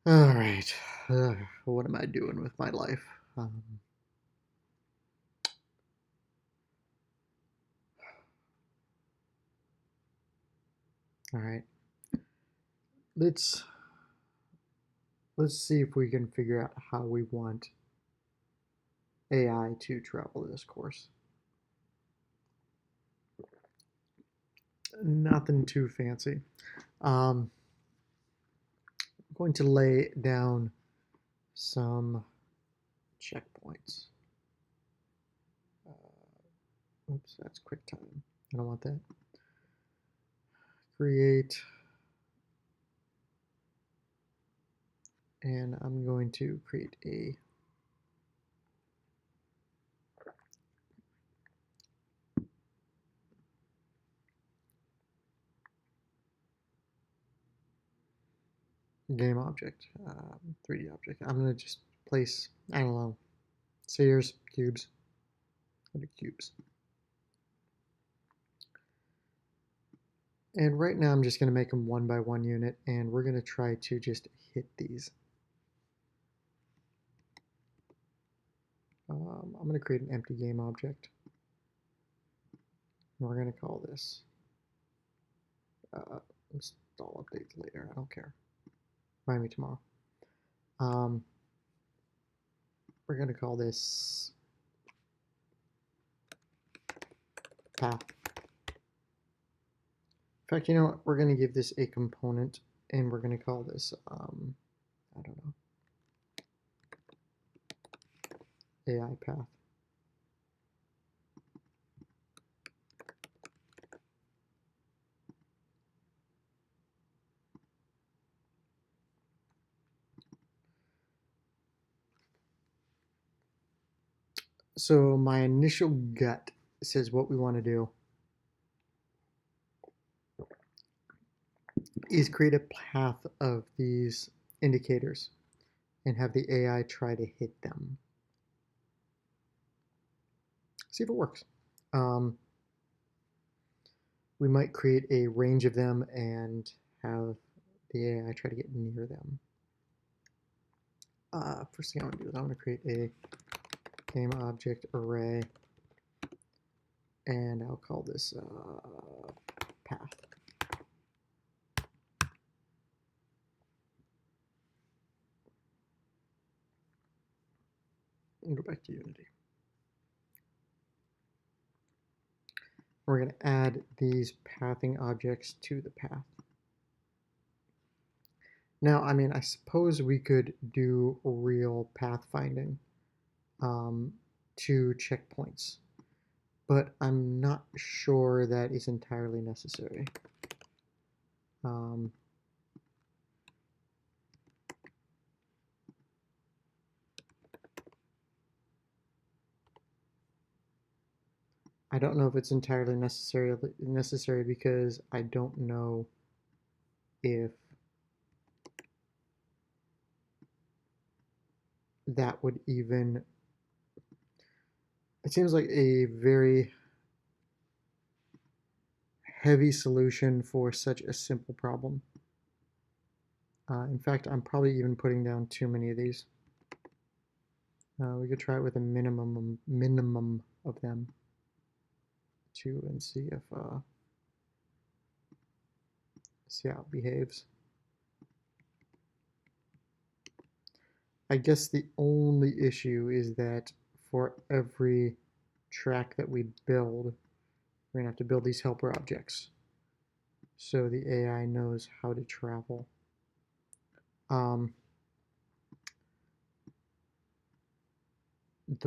All right. What am I doing with my life? Um, all right. Let's let's see if we can figure out how we want AI to travel this course. Nothing too fancy. I'm going to lay down some checkpoints. Oops, that's QuickTime. I don't want that. Create, and I'm going to create a game object, 3D object. I'm going to just place, I don't know, spheres, cubes. Go to cubes. And right now I'm just going to make them 1 by 1 unit, and we're going to try to just hit these. I'm going to create an empty game object. And we're going to call this install updates later. I don't care. Remind me tomorrow. We're going to call this path. In fact, you know what? We're going to give this a component, and we're going to call this, I don't know, AI path. So my initial gut says what we want to do is create a path of these indicators and have the AI try to hit them. See if it works. We might create a range of them and have the AI try to get near them. First thing I'm going to do is I'm going to create a game object array, and I'll call this path. And go back to Unity. We're going to add these pathing objects to the path. Now, I mean, I suppose we could do real pathfinding to checkpoints, but I'm not sure that is entirely necessary. I don't know if it's entirely necessary because I don't know if that would even. It seems like a very heavy solution for such a simple problem. In fact, I'm probably even putting down too many of these. We could try it with a minimum of them too, and see if see how it behaves. I guess the only issue is that for every track that we build, we're gonna have to build these helper objects so the AI knows how to travel. The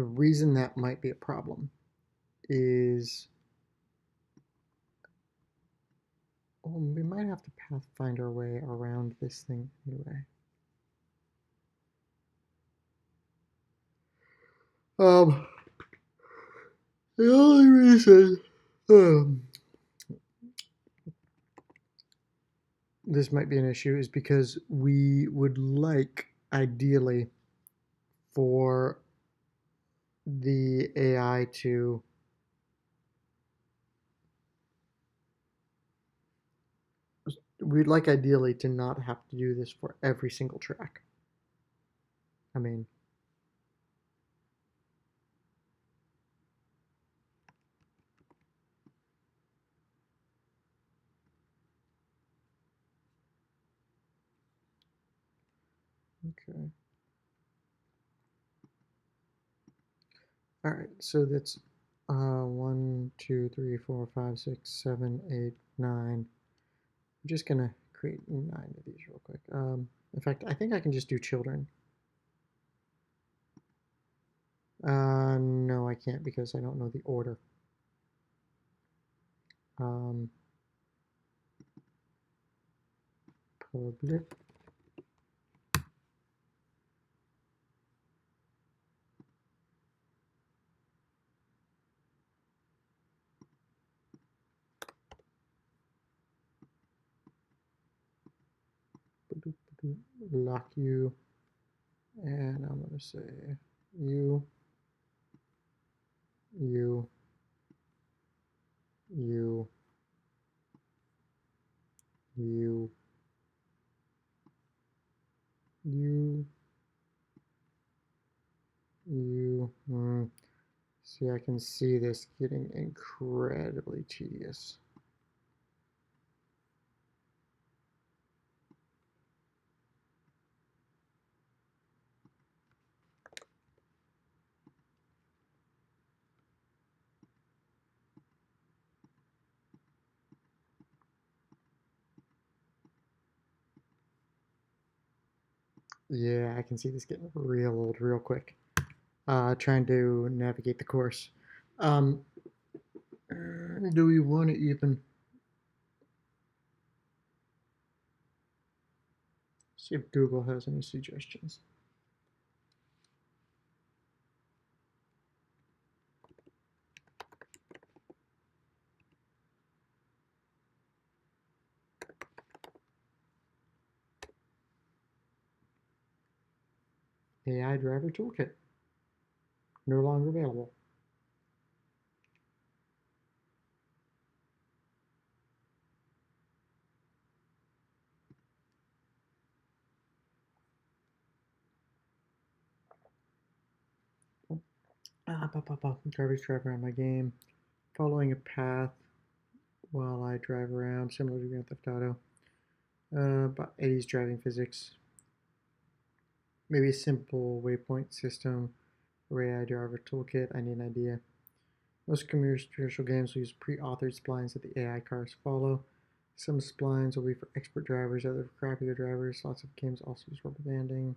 reason that might be a problem is we might have to pathfind our way around this thing anyway. The only reason this might be an issue is because we would like, ideally, for the AI to we'd like ideally to not have to do this for every single track. I mean, okay. All right, so that's 1, 2, 3, 4, 5, 6, 7, 8, 9. I'm just gonna create 9 of these real quick. In fact, I think I can just do children. No, I can't because I don't know the order. Public. Lock you, and I'm gonna say you, you, you, you, you, you. See, I can see this getting incredibly tedious. Yeah, I can see this getting real old real quick. Trying to navigate the course. Um, do we want to even see if Google has any suggestions? AI driver toolkit, no longer available. Garbage driver on my game. Following a path while I drive around, similar to Grand Theft Auto. About 80s driving physics. Maybe a simple waypoint system or AI driver toolkit. I need an idea. Most commercial games will use pre-authored splines that the AI cars follow. Some splines will be for expert drivers, other for crappier drivers. Lots of games also use rubber banding.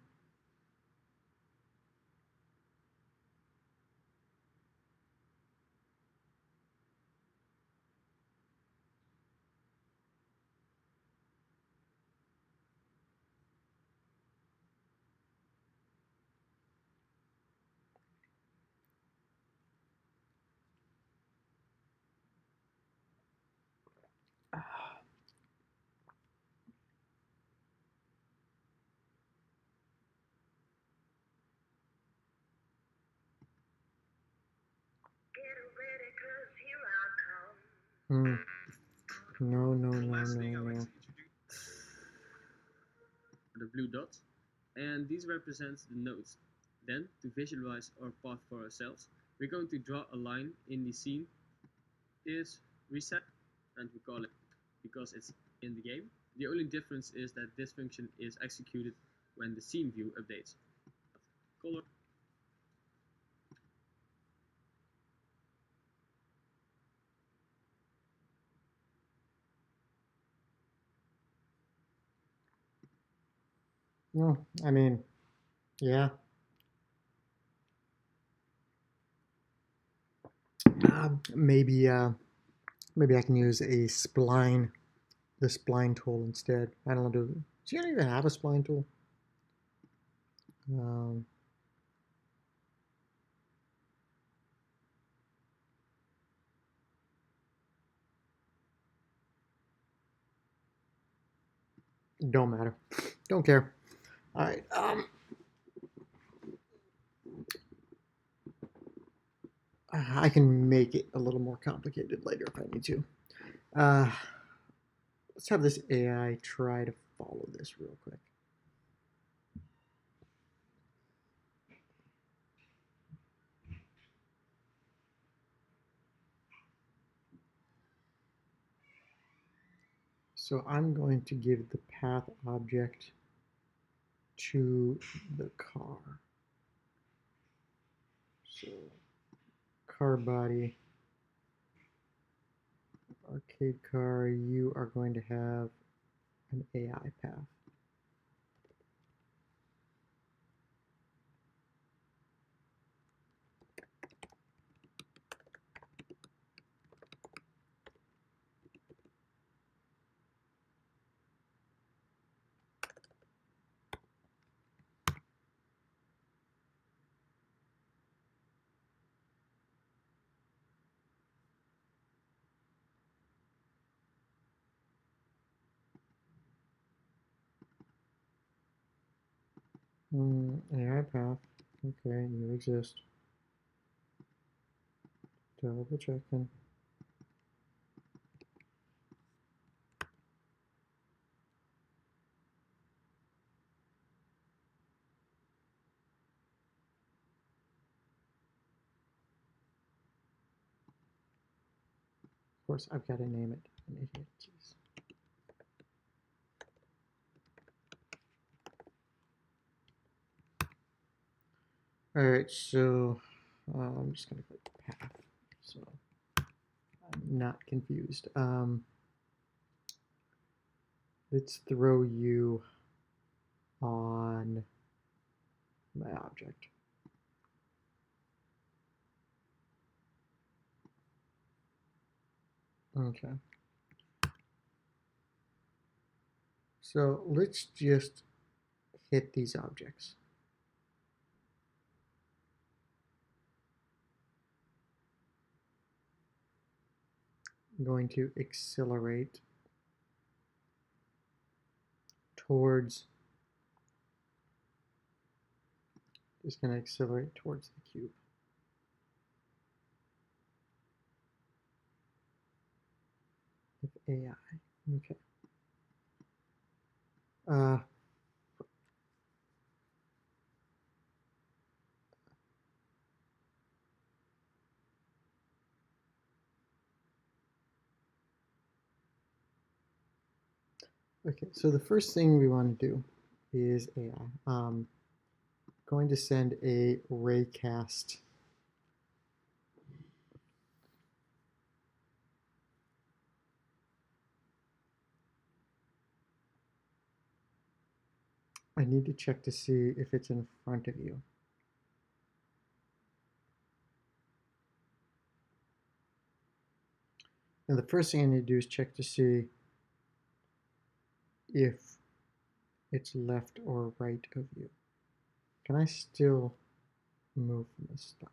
Mm. No, no, no, no, no. The blue dot, and these represent the nodes. Then, to visualize our path for ourselves, we're going to draw a line in the scene. Is reset, and we call it because it's in the game. The only difference is that this function is executed when the scene view updates. Color. No, I mean, yeah. Maybe I can use a spline, the spline tool instead. I don't know. Do you even have a spline tool? Um, don't matter. Don't care. All right. I can make it a little more complicated later if I need to. Uh, let's have this AI try to follow this real quick. So I'm going to give the path object to the car. So car body, arcade car, you are going to have an AI path. AI path. Okay, you exist. Double checking. Of course, I've got to name it. An idiot. Jeez. All right, so I'm just going to put path, so I'm not confused. Let's throw you on my object. Okay. So let's just hit these objects. I'm going to accelerate towards, just going to accelerate towards the cube. With AI. Okay. Okay, so the first thing we want to do is AI. Going to send a Raycast. I need to check to see if it's in front of you. And the first thing I need to do is check to see if it's left or right of you. Can I still move from this stop?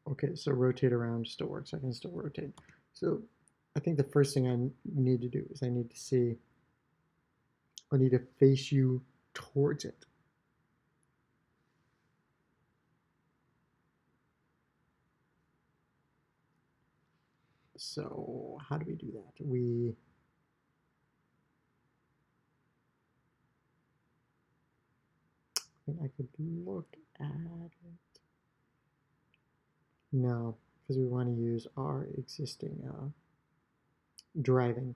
Okay, so rotate around still works. I can still rotate. So I think the first thing I need to do is I need to see, I need to face you towards it. So how do we do that? I could look at it. No, because we want to use our existing driving.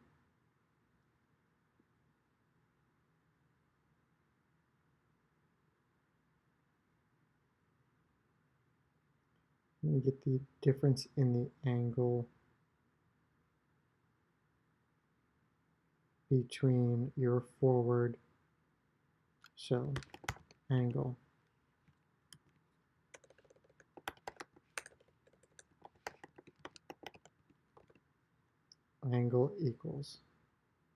Let me get the difference in the angle between your forward, so angle equals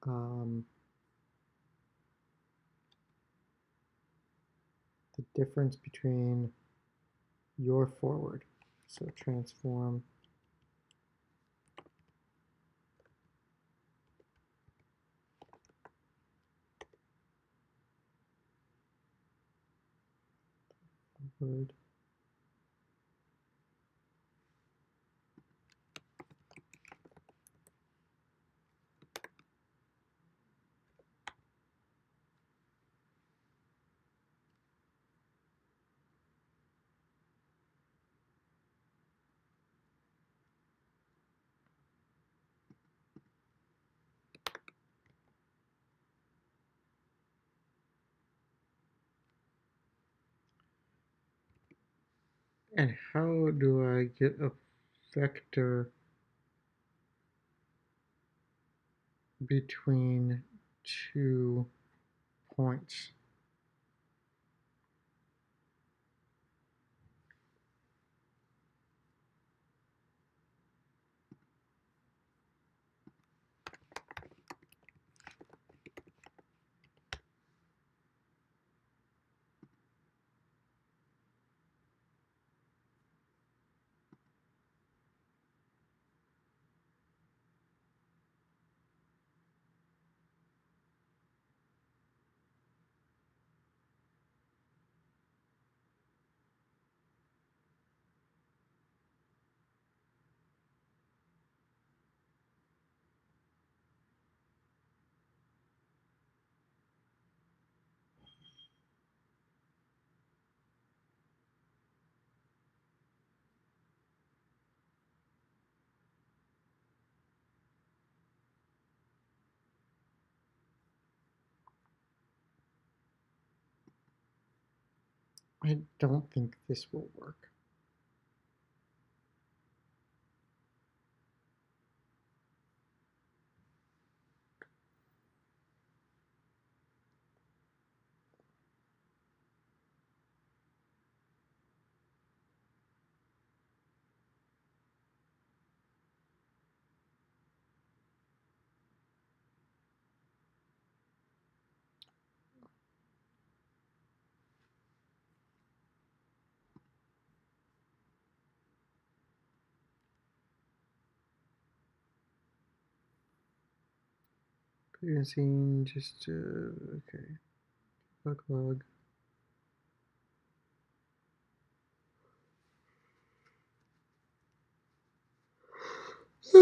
the difference between your forward, so transform word. And how do I get a vector between 2 points? I don't think this will work. Scene, just okay. Bug. If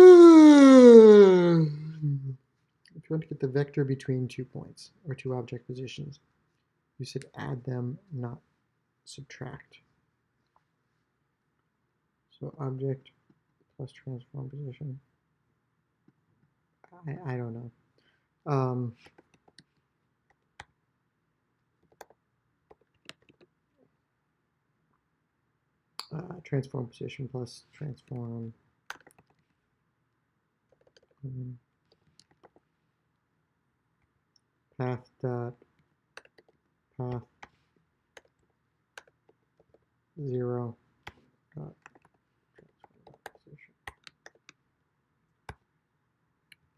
you want to get the vector between 2 points or 2 object positions, you should add them, not subtract. So object plus transform position. I don't know. Transform position plus transform path dot path 0 dot transform position.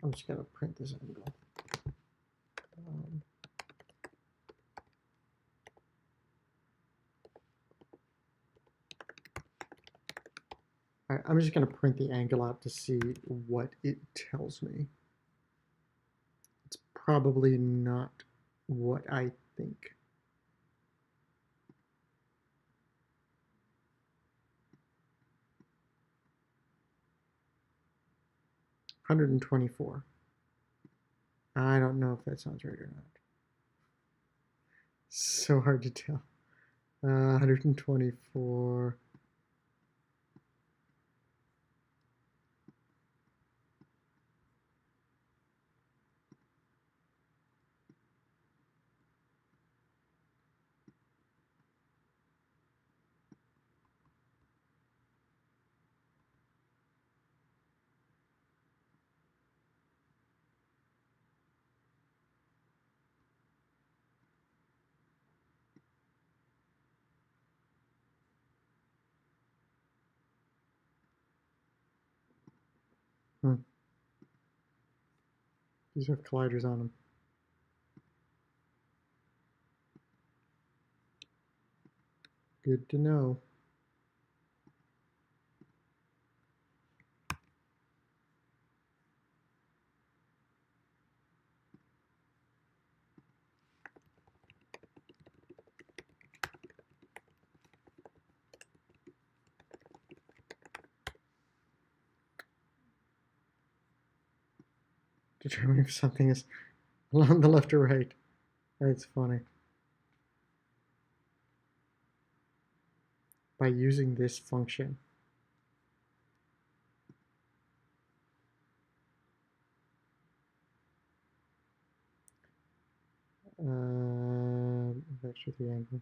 I'm just gonna print this angle. I'm just going to print the angle out to see what it tells me. It's probably not what I think. $124. I don't know if that sounds right or not. So hard to tell. 124. These have colliders on them. Good to know. determine if something is along the left or right. That's funny. By using this function. Vector triangle.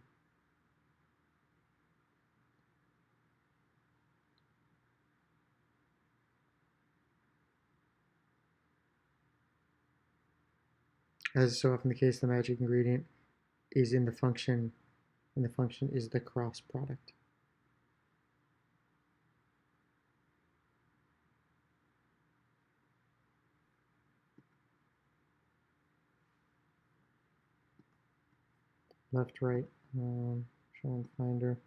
As is so often the case, the magic ingredient is in the function, and the function is the cross product. Left, right, show and finder.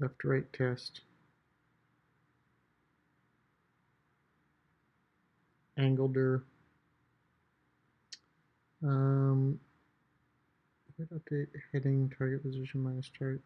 Left, right test. Angledir. Update heading target position minus chart.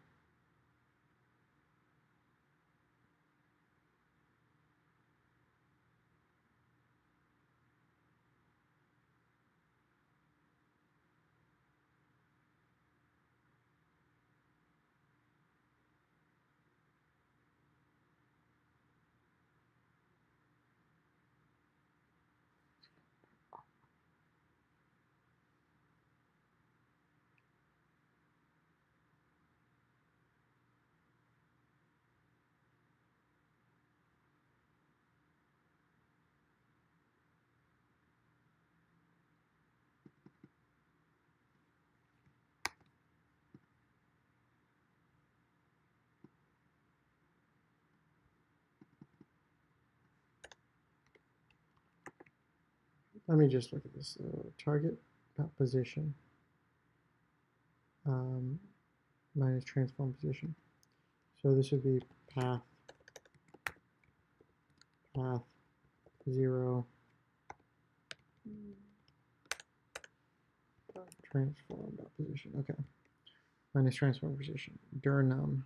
Let me just look at this. Target position minus transform position. So this would be path 0 transform position. Okay, minus transform position. Dir_num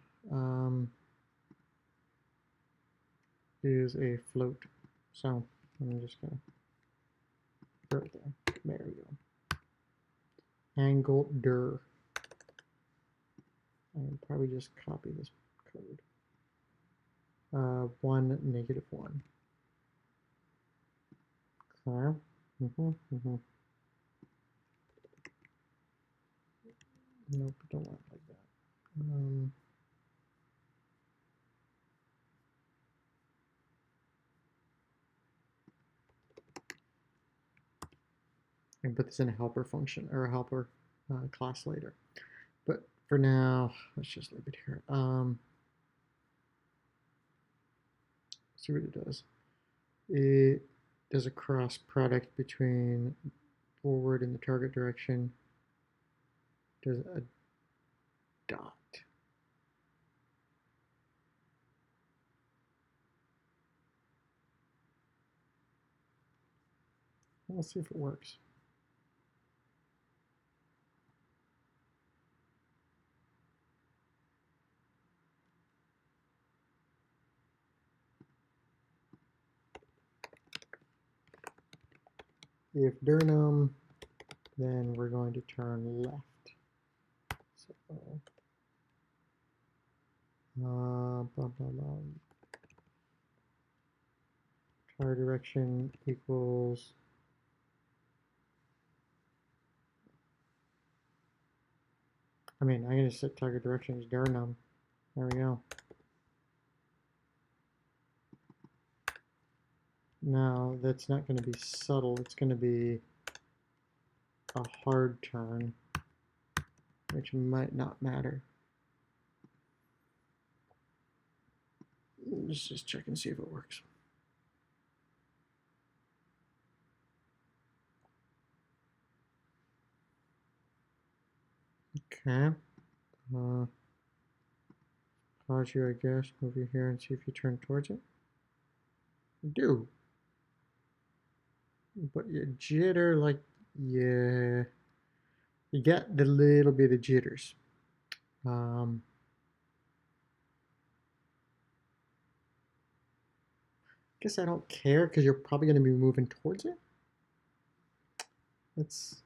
is a float. So I'm just gonna throw it there. There we go. Angledir. I can probably just copy this code. 1, -1. Clear? Nope, don't want it like that. I can put this in a helper function or a helper class later. But for now, let's just leave it here. See what it does. It does a cross product between forward in the target direction. Does a dot. We'll see if it works. If dir_num, then we're going to turn left. So, target direction equals I'm going to set target direction as dir_num. There we go. Now, that's not going to be subtle. It's going to be a hard turn, which might not matter. Let's just check and see if it works. Okay. Pause you, I guess. Move you here and see if you turn towards it. You do. But you jitter like, yeah. You get the little bit of jitters. Guess I don't care because you're probably going to be moving towards it. Let's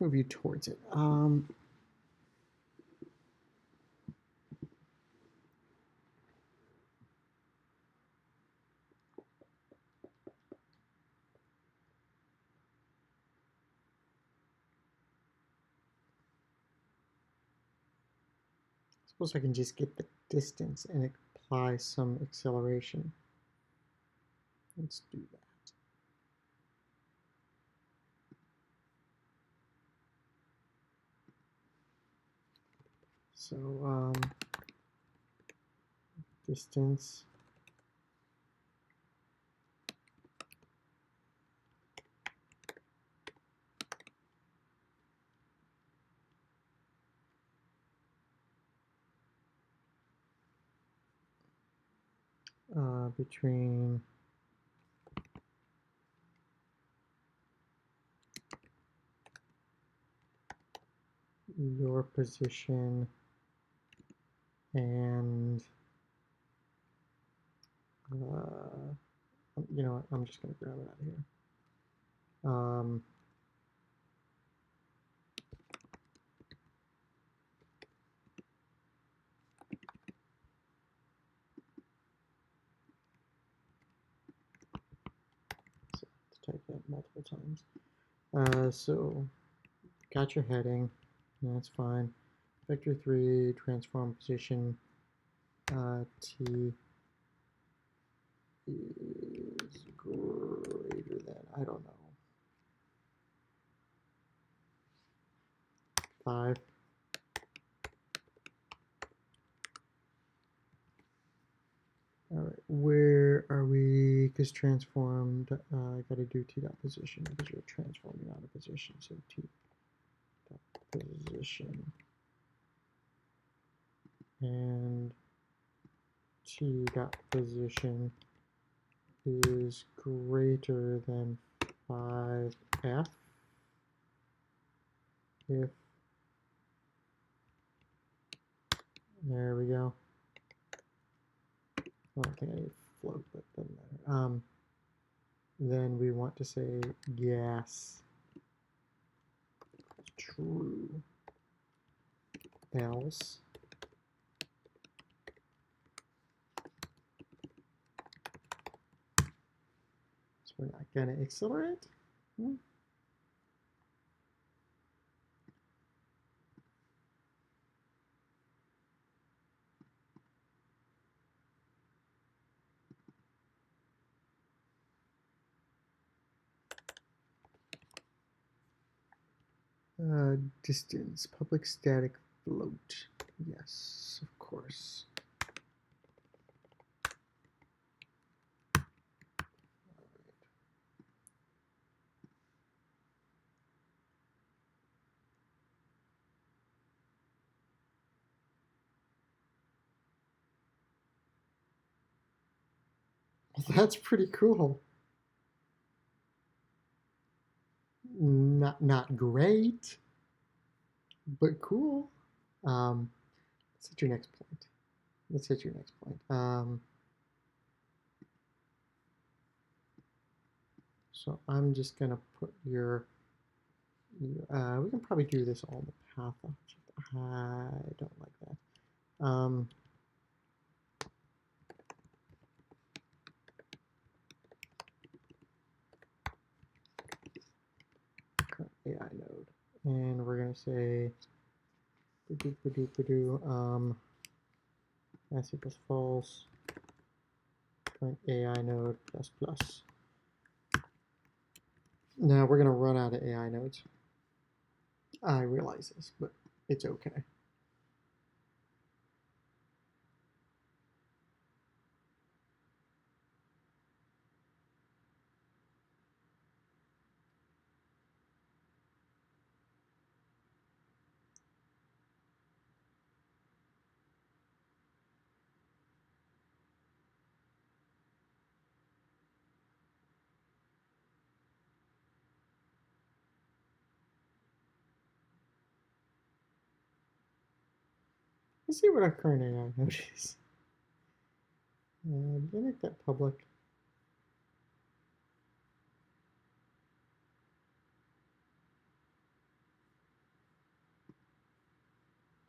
move you towards it. Suppose I can just get the distance and apply some acceleration. Let's do that. So distance between your position and you know what, I'm just going to grab it out of here. So I have to type that multiple times. So got your heading, that's fine. Vector 3, transform position, t is greater than, I don't know, 5. All right, where are we? Because transformed, I got to do t dot position because you're transforming out of position. So t dot position and t dot position is greater than 5f if, there we go. I don't think I need float, but doesn't matter. Then we want to say gas true, else so we're not going to accelerate. Distance, public static float. Yes, of course. Well, that's pretty cool. Not great, but cool. Let's hit your next point. Let's hit your next point. So I'm just gonna put your. We can probably do this all in the path object. I don't like that. Current AI node, and we're gonna say s equals false. Current AI node plus plus. Now we're gonna run out of AI nodes. I realize this, but it's okay. Let's see what our current AI node is. Did I make that public?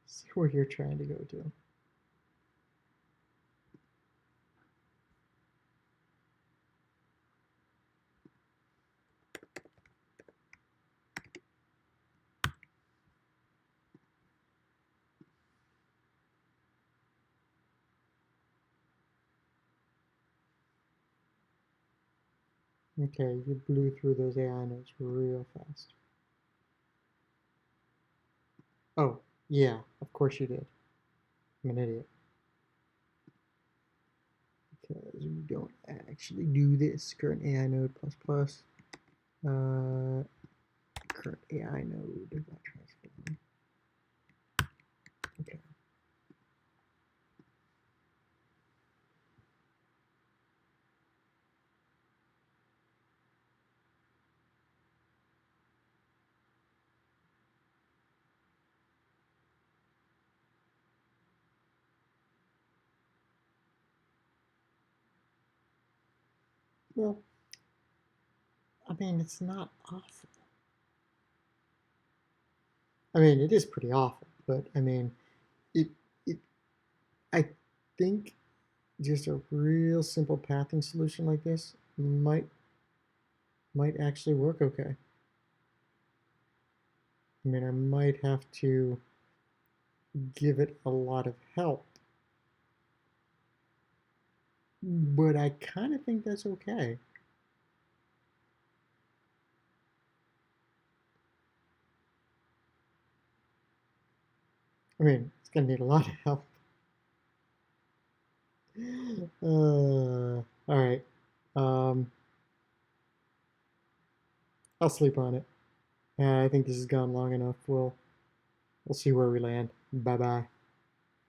See where you're trying to go to. Okay, you blew through those AI nodes real fast. Oh, yeah, of course you did. I'm an idiot. Because we don't actually do this. Current AI node plus plus. Current AI node. Transform. Okay. Well, I mean, it's not awful. I mean, it is pretty awful, but I mean, it, it, I think just a real simple pathing solution like this might actually work okay. I mean, I might have to give it a lot of help, but I kind of think that's okay. I mean, it's gonna need a lot of help. All right. I'll sleep on it. I think this has gone long enough. We'll see where we land. Bye bye.